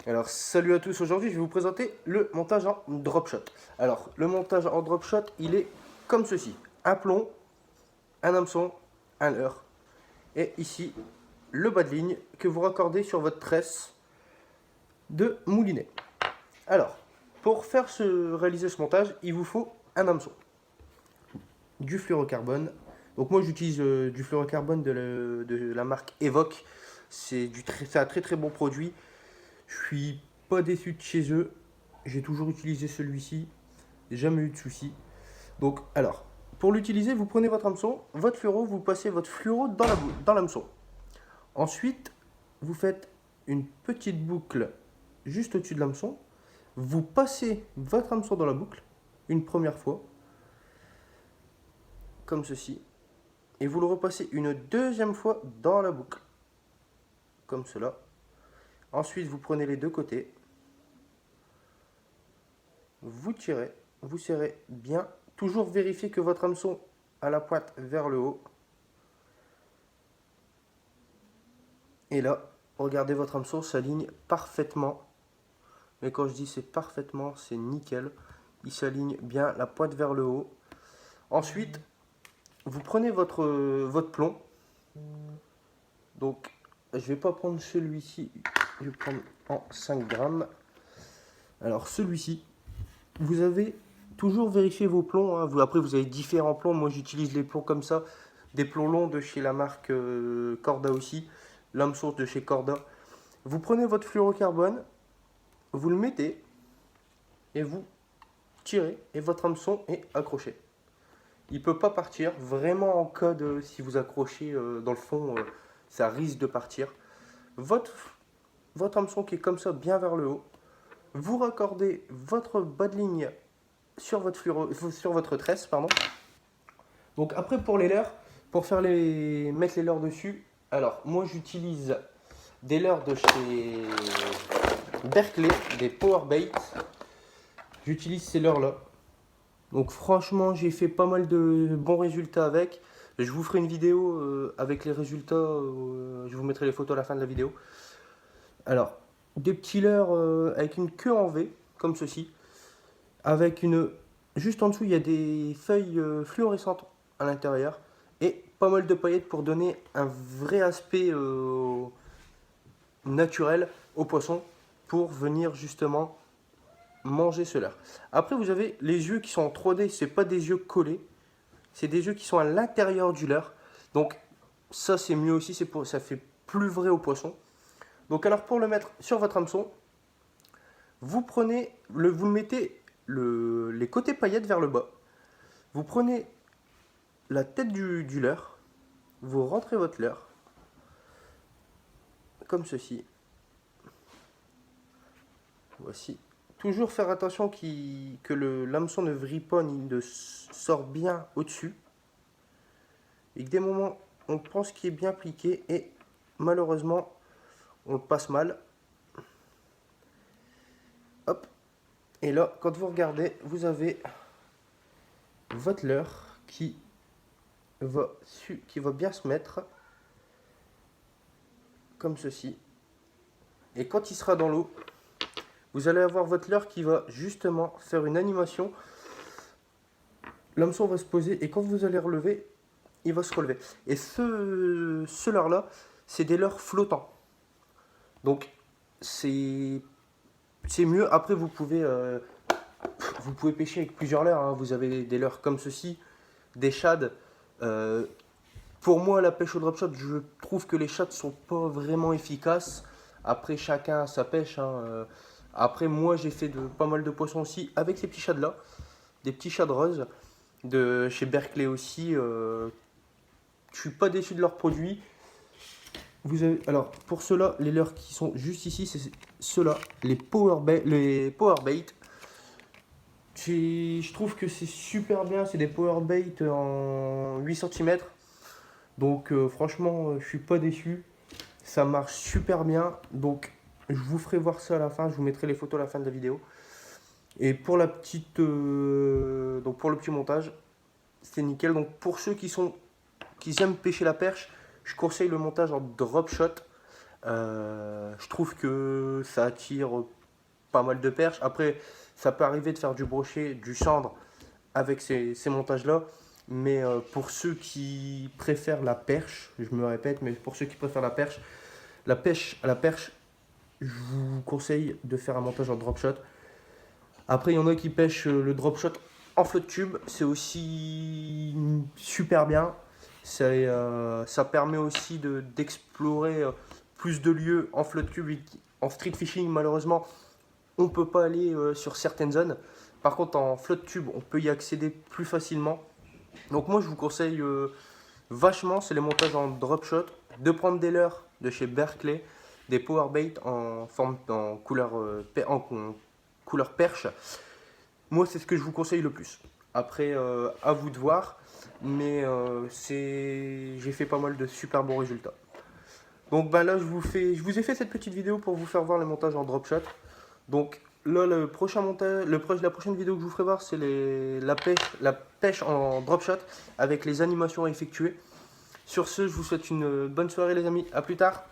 Alors salut à tous, aujourd'hui je vais vous présenter le montage en drop shot. Alors le montage en drop shot il est comme ceci. Un plomb, un hameçon, un leurre. Et ici le bas de ligne que vous raccordez sur votre tresse de moulinet. Alors pour réaliser ce montage il vous faut un hameçon, du fluorocarbone. Donc moi j'utilise du fluorocarbone de la marque Evoque. C'est un très bon produit. Je suis pas déçu de chez eux. J'ai toujours utilisé celui-ci. Jamais eu de soucis. Donc, alors, pour l'utiliser, vous prenez votre hameçon, votre fluoro, vous passez votre fluoro dans l'hameçon. Ensuite, vous faites une petite boucle juste au-dessus de l'hameçon. Vous passez votre hameçon dans la boucle une première fois, comme ceci. Et vous le repassez une deuxième fois dans la boucle, comme cela. Ensuite, vous prenez les deux côtés. Vous tirez, vous serrez bien. Toujours vérifier que votre hameçon a la pointe vers le haut. Et là, regardez, votre hameçon s'aligne parfaitement. Mais quand je dis c'est parfaitement, c'est nickel. Il s'aligne bien, la pointe vers le haut. Ensuite, vous prenez votre plomb. Donc, je ne vais pas prendre celui-ci. Je vais prendre en 5 grammes. Alors, celui-ci, vous avez toujours vérifié vos plombs. Hein. Après, vous avez différents plombs. Moi, j'utilise les plombs comme ça. Des plombs longs de chez la marque Corda aussi. L'hameçon de chez Corda. Vous prenez votre fluorocarbone, vous le mettez et vous tirez et votre hameçon est accroché. Il ne peut pas partir. Vraiment en cas de si vous accrochez dans le fond, ça risque de partir. Votre hameçon qui est comme ça bien vers le haut. Vous raccordez votre bas de ligne sur votre tresse, pardon. Donc après pour les leurres, pour mettre les leurres dessus, alors moi j'utilise des leurres de chez Berkeley, des Powerbait. J'utilise ces leurres là. Donc franchement j'ai fait pas mal de bons résultats avec. Je vous ferai une vidéo avec les résultats, je vous mettrai les photos à la fin de la vidéo. Alors, des petits leurres avec une queue en V, comme ceci. Avec juste en dessous il y a des feuilles fluorescentes à l'intérieur. Et pas mal de paillettes pour donner un vrai aspect naturel au poisson pour venir justement manger ce leurre. Après vous avez les yeux qui sont en 3D, c'est pas des yeux collés, c'est des yeux qui sont à l'intérieur du leurre. Donc ça c'est mieux aussi, ça fait plus vrai au poisson. Donc alors pour le mettre sur votre hameçon, vous mettez les côtés paillettes vers le bas. Vous prenez la tête du leurre, vous rentrez votre leurre comme ceci. Voici. Toujours faire attention que l'hameçon ne vrille pas ni ne sort bien au-dessus. Et que des moments, on pense qu'il est bien pliqué et malheureusement, on le passe mal. Hop. Et là, quand vous regardez, vous avez votre leurre qui va bien se mettre comme ceci. Et quand il sera dans l'eau, vous allez avoir votre leurre qui va justement faire une animation. L'hameçon va se poser et quand vous allez relever, il va se relever. Et ce leurre là, c'est des leurres flottants. Donc c'est mieux. Après vous pouvez pêcher avec plusieurs leurres. Hein. Vous avez des leurres comme ceci, des shads. Pour moi, la pêche au drop shot, je trouve que les shads sont pas vraiment efficaces. Après, chacun a sa pêche. Hein. Après, moi, j'ai fait pas mal de poissons aussi avec ces petits shads là, des petits shads roses de chez Berkeley aussi. Je suis pas déçu de leurs produits. Alors, pour ceux-là, les leurres qui sont juste ici, c'est ceux-là, les Powerbait. Je trouve que c'est super bien, c'est des Powerbait en 8 cm. Donc franchement, je suis pas déçu. Ça marche super bien. Donc je vous ferai voir ça à la fin, je vous mettrai les photos à la fin de la vidéo. Et pour donc pour le petit montage, c'est nickel. Donc pour ceux qui aiment pêcher la perche, je conseille le montage en drop shot Je trouve que ça attire pas mal de perches. Après, ça peut arriver de faire du brochet, du cendre avec ces montages-là. Mais pour ceux qui préfèrent la perche, je me répète, mais pour ceux qui préfèrent la pêche à la perche, je vous conseille de faire un montage en drop shot. Après, il y en a qui pêchent le drop shot en flotte tube. C'est aussi super bien. Ça permet aussi d'explorer plus de lieux en flotte tube. En street fishing, malheureusement, on ne peut pas aller sur certaines zones. Par contre, en flotte tube, on peut y accéder plus facilement. Donc moi, je vous conseille vachement, c'est les montages en drop shot, de prendre des leurres de chez Berkeley, des power bait en couleur perche. Moi, c'est ce que je vous conseille le plus. Après, à vous de voir, mais j'ai fait pas mal de super bons résultats. Donc ben là, je vous ai fait cette petite vidéo pour vous faire voir les montages en drop shot. Donc là, le prochain montage, la prochaine vidéo que je vous ferai voir, c'est la pêche en drop shot avec les animations à effectuer. Sur ce, je vous souhaite une bonne soirée les amis. À plus tard.